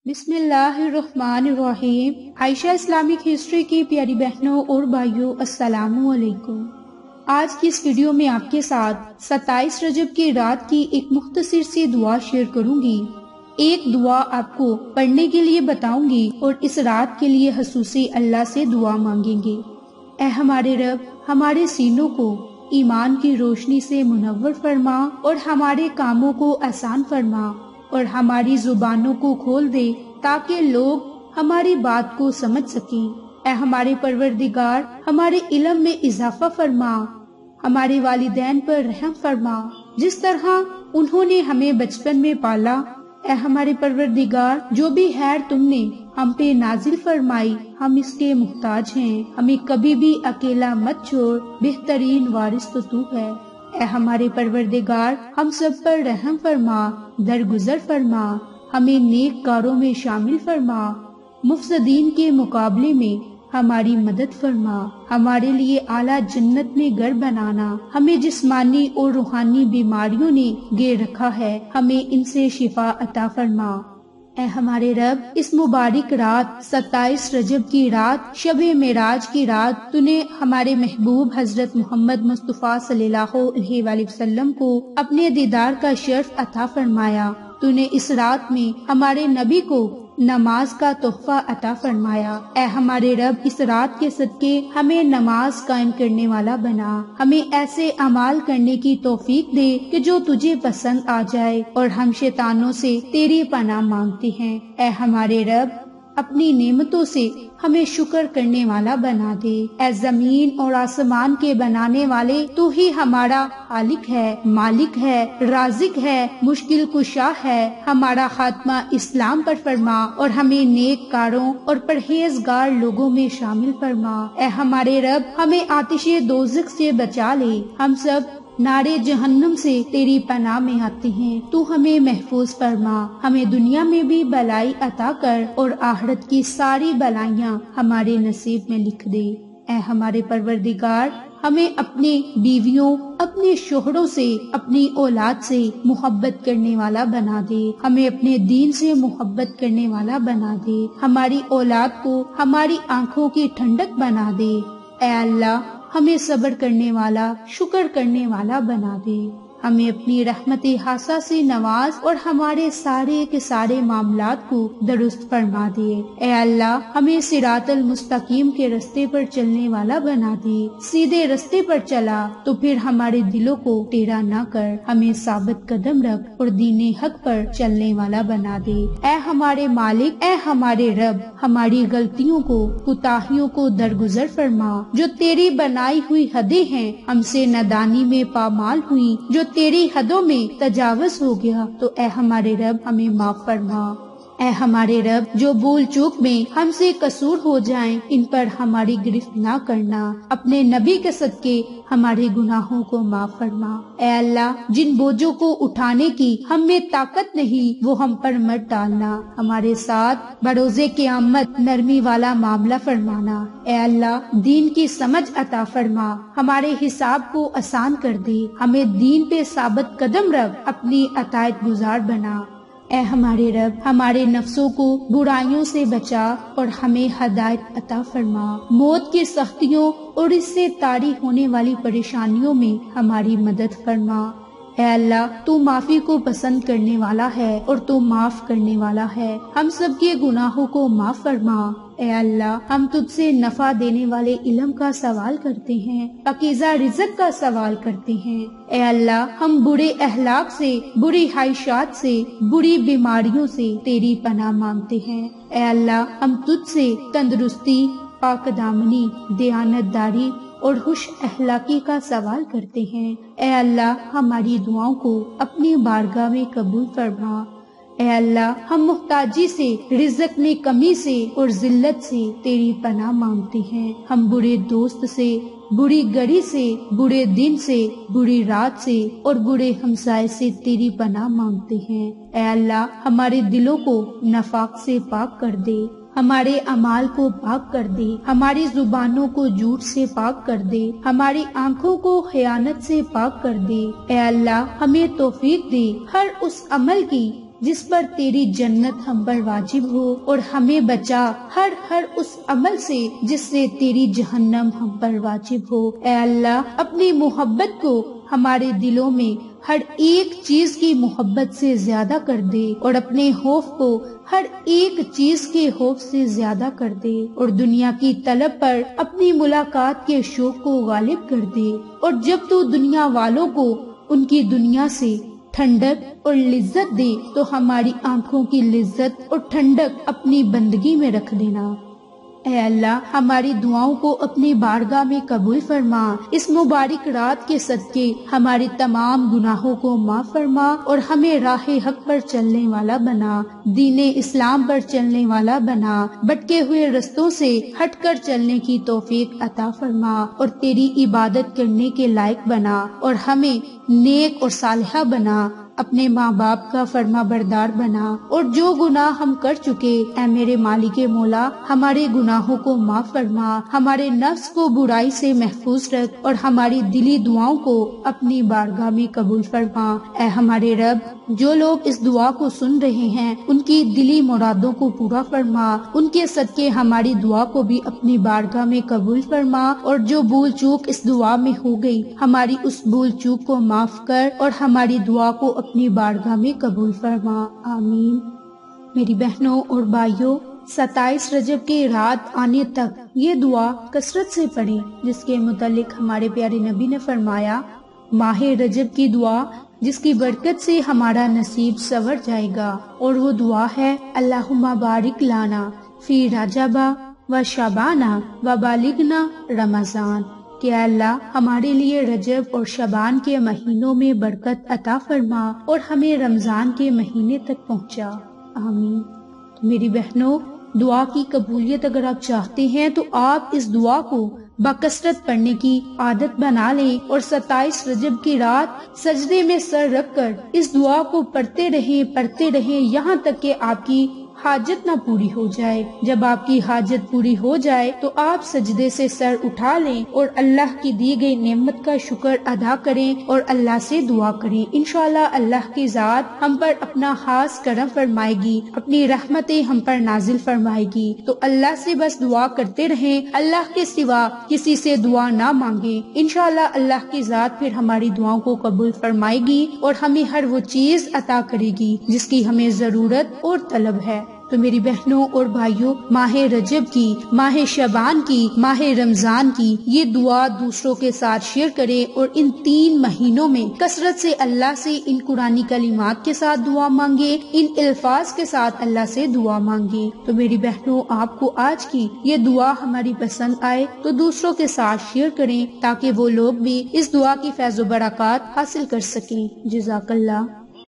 بسم اللہ الرحمن الرحیم۔ عائشہ اسلامک ہسٹری کی پیاری بہنوں اور بھائیوں، السلام علیکم۔ آج کی اس ویڈیو میں آپ کے ساتھ 27 رجب کی رات کی ایک مختصر سی دعا شیئر کروں گی۔ ایک دعا آپ کو پڑھنے کے لیے بتاؤں گی اور اس رات کے لیے خصوصی اللہ سے دعا مانگیں گے۔ اے ہمارے رب، ہمارے سینوں کو ایمان کی روشنی سے منور فرما اور ہمارے کاموں کو آسان فرما اور ہماری زبانوں کو کھول دے تاکہ لوگ ہماری بات کو سمجھ سکیں۔ اے ہمارے پروردگار، ہمارے علم میں اضافہ فرما، ہمارے والدین پر رحم فرما جس طرح انہوں نے ہمیں بچپن میں پالا۔ اے ہمارے پروردگار، جو بھی خیر تم نے ہم پہ نازل فرمائی ہم اس کے محتاج ہیں، ہمیں کبھی بھی اکیلا مت چھوڑ، بہترین وارث تو ہے۔ اے ہمارے پروردگار، ہم سب پر رحم فرما، درگزر فرما، ہمیں نیک کاروں میں شامل فرما، مفسدین کے مقابلے میں ہماری مدد فرما، ہمارے لیے اعلیٰ جنت میں گھر بنانا، ہمیں جسمانی اور روحانی بیماریوں نے گھیر رکھا ہے، ہمیں ان سے شفا عطا فرما۔ اے ہمارے رب، اس مبارک رات 27 رجب کی رات، شب معراج کی رات، تو نے ہمارے محبوب حضرت محمد مصطفیٰ صلی اللہ علیہ وآلہ وسلم کو اپنے دیدار کا شرف عطا فرمایا۔ تو نے اس رات میں ہمارے نبی کو نماز کا تحفہ عطا فرمایا۔ اے ہمارے رب، اس رات کے صدقے ہمیں نماز قائم کرنے والا بنا، ہمیں ایسے اعمال کرنے کی توفیق دے کہ جو تجھے پسند آ جائے، اور ہم شیطانوں سے تیری پناہ مانگتے ہیں۔ اے ہمارے رب، اپنی نعمتوں سے ہمیں شکر کرنے والا بنا دے۔ اے زمین اور آسمان کے بنانے والے، تو ہی ہمارا خالق ہے، مالک ہے، رازق ہے، مشکل کشا ہے۔ ہمارا خاتمہ اسلام پر فرما اور ہمیں نیک کاروں اور پرہیزگار لوگوں میں شامل فرما۔ اے ہمارے رب، ہمیں آتش دوزخ سے بچا لے، ہم سب نارے جہنم سے تیری پناہ میں آتے ہیں، تو ہمیں محفوظ فرما، ہمیں دنیا میں بھی بلائی عطا کر اور آخرت کی ساری بلائیاں ہمارے نصیب میں لکھ دے۔ اے ہمارے پروردگار، ہمیں اپنے بیویوں، اپنے شوہروں سے، اپنی اولاد سے محبت کرنے والا بنا دے، ہمیں اپنے دین سے محبت کرنے والا بنا دے، ہماری اولاد کو ہماری آنکھوں کی ٹھنڈک بنا دے۔ اے اللہ، ہمیں صبر کرنے والا، شکر کرنے والا بنا دے، ہمیں اپنی رحمت خاصہ سے نواز اور ہمارے سارے کے سارے معاملات کو درست فرما دے۔ اے اللہ، ہمیں صراط المستقیم کے رستے پر چلنے والا بنا دے، سیدھے رستے پر چلا تو پھر ہمارے دلوں کو ٹیڑھا نہ کر، ہمیں ثابت قدم رکھ اور دین حق پر چلنے والا بنا دے۔ اے ہمارے مالک، اے ہمارے رب، ہماری غلطیوں کو، کوتاہیوں کو درگزر فرما، جو تیری بنائی ہوئی حدیں ہیں ہم سے نادانی میں پامال ہوئی، جو تیری حدوں میں تجاوز ہو گیا، تو اے ہمارے رب ہمیں معاف فرما۔ اے ہمارے رب، جو بھول چوک میں ہم سے قصور ہو جائیں ان پر ہماری گرفت نہ کرنا، اپنے نبی کے صدقے ہمارے گناہوں کو معاف فرما۔ اے اللہ، جن بوجھوں کو اٹھانے کی ہم میں طاقت نہیں وہ ہم پر مت ڈالنا، ہمارے ساتھ بروز قیامت نرمی والا معاملہ فرمانا۔ اے اللہ، دین کی سمجھ عطا فرما، ہمارے حساب کو آسان کر دے، ہمیں دین پہ ثابت قدم رکھ، اپنی اطاعت گزار بنا۔ اے ہمارے رب، ہمارے نفسوں کو برائیوں سے بچا اور ہمیں ہدایت عطا فرما، موت کی سختیوں اور اس سے طاری ہونے والی پریشانیوں میں ہماری مدد فرما۔ اے اللہ، تو معافی کو پسند کرنے والا ہے اور تو معاف کرنے والا ہے، ہم سب کے گناہوں کو معاف فرما۔ اے اللہ، ہم تجھ سے نفع دینے والے علم کا سوال کرتے ہیں، پاکیزہ رزق کا سوال کرتے ہیں۔ اے اللہ، ہم برے اخلاق سے، بری خواہشات سے، بری بیماریوں سے تیری پناہ مانگتے ہیں۔ اے اللہ، ہم تجھ سے تندرستی، پاک دامنی، دیانت داری اور خوش اخلاقی کا سوال کرتے ہیں۔ اے اللہ، ہماری دعاؤں کو اپنی بارگاہ میں قبول فرما۔ اے اللہ، ہم محتاجی سے، رزق میں کمی سے اور ذلت سے تیری پناہ مانگتے ہیں۔ ہم برے دوست سے، بری گھڑی سے، برے دن سے، بری رات سے اور برے ہمسائے سے تیری پناہ مانگتے ہیں۔ اے اللہ، ہمارے دلوں کو نفاق سے پاک کر دے، ہمارے اعمال کو پاک کر دے، ہماری زبانوں کو جھوٹ سے پاک کر دے، ہماری آنکھوں کو خیانت سے پاک کر دے۔ اے اللہ، ہمیں توفیق دے ہر اس عمل کی جس پر تیری جنت ہم پر واجب ہو، اور ہمیں بچا ہر اس عمل سے جس سے تیری جہنم ہم پر واجب ہو۔ اے اللہ، اپنی محبت کو ہمارے دلوں میں ہر ایک چیز کی محبت سے زیادہ کر دے، اور اپنے خوف کو ہر ایک چیز کے خوف سے زیادہ کر دے، اور دنیا کی طلب پر اپنی ملاقات کے شوق کو غالب کر دے، اور جب تو دنیا والوں کو ان کی دنیا سے ٹھنڈک اور لذت دے تو ہماری آنکھوں کی لذت اور ٹھنڈک اپنی بندگی میں رکھ دینا۔ اے اللہ، ہماری دعاؤں کو اپنی بارگاہ میں قبول فرما، اس مبارک رات کے صدقے ہمارے تمام گناہوں کو معاف فرما، اور ہمیں راہ حق پر چلنے والا بنا، دین اسلام پر چلنے والا بنا، بھٹکے ہوئے رستوں سے ہٹ کر چلنے کی توفیق عطا فرما، اور تیری عبادت کرنے کے لائق بنا، اور ہمیں نیک اور صالحہ بنا، اپنے ماں باپ کا فرما بردار بنا، اور جو گناہ ہم کر چکے اے میرے مالک مولا، ہمارے گناہوں کو معاف فرما، ہمارے نفس کو برائی سے محفوظ رکھ، اور ہماری دلی دعاؤں کو اپنی بارگاہ میں قبول فرما۔ اے ہمارے رب، جو لوگ اس دعا کو سن رہے ہیں ان کی دلی مرادوں کو پورا فرما، ان کے صدقے ہماری دعا کو بھی اپنی بارگاہ میں قبول فرما، اور جو بھول چوک اس دعا میں ہو گئی ہماری اس بھول چوک کو معاف کر، اور ہماری دعا کو اپنی بارگاہ میں قبول فرما، آمین۔ میری بہنوں اور بھائیوں، 27 رجب کی رات آنے تک یہ دعا کثرت سے پڑھیں، جس کے متعلق ہمارے پیارے نبی نے فرمایا، ماہ رجب کی دعا جس کی برکت سے ہمارا نصیب سنور جائے گا، اور وہ دعا ہے اللہم بارک لانا فی رجب و شعبان و بلغنا رمضان، کہ اللہ ہمارے لیے رجب اور شعبان کے مہینوں میں برکت عطا فرما، اور ہمیں رمضان کے مہینے تک پہنچا، آمین۔ تو میری بہنوں، دعا کی قبولیت اگر آپ چاہتے ہیں تو آپ اس دعا کو بکثرت پڑھنے کی عادت بنا لیں، اور 27 رجب کی رات سجدے میں سر رکھ کر اس دعا کو پڑھتے رہیں یہاں تک کہ آپ کی حاجت نہ پوری ہو جائے۔ جب آپ کی حاجت پوری ہو جائے تو آپ سجدے سے سر اٹھا لیں اور اللہ کی دی گئی نعمت کا شکر ادا کریں اور اللہ سے دعا کریں۔ انشاءاللہ اللہ کی ذات ہم پر اپنا خاص کرم فرمائے گی، اپنی رحمتیں ہم پر نازل فرمائے گی۔ تو اللہ سے بس دعا کرتے رہیں، اللہ کے سوا کسی سے دعا نہ مانگیں، انشاءاللہ اللہ کی ذات پھر ہماری دعاؤں کو قبول فرمائے گی اور ہمیں ہر وہ چیز عطا کرے گی جس کی ہمیں ضرورت اور طلب ہے۔ تو میری بہنوں اور بھائیوں، ماہ رجب کی، ماہ شعبان کی، ماہ رمضان کی یہ دعا دوسروں کے ساتھ شیئر کریں، اور ان 3 مہینوں میں کثرت سے اللہ سے ان قرآنی کلمات کے ساتھ دعا مانگیں، ان الفاظ کے ساتھ اللہ سے دعا مانگیں۔ تو میری بہنوں، آپ کو آج کی یہ دعا ہماری پسند آئے تو دوسروں کے ساتھ شیئر کریں تاکہ وہ لوگ بھی اس دعا کی فیض و برکات حاصل کر سکیں۔ جزاک اللہ۔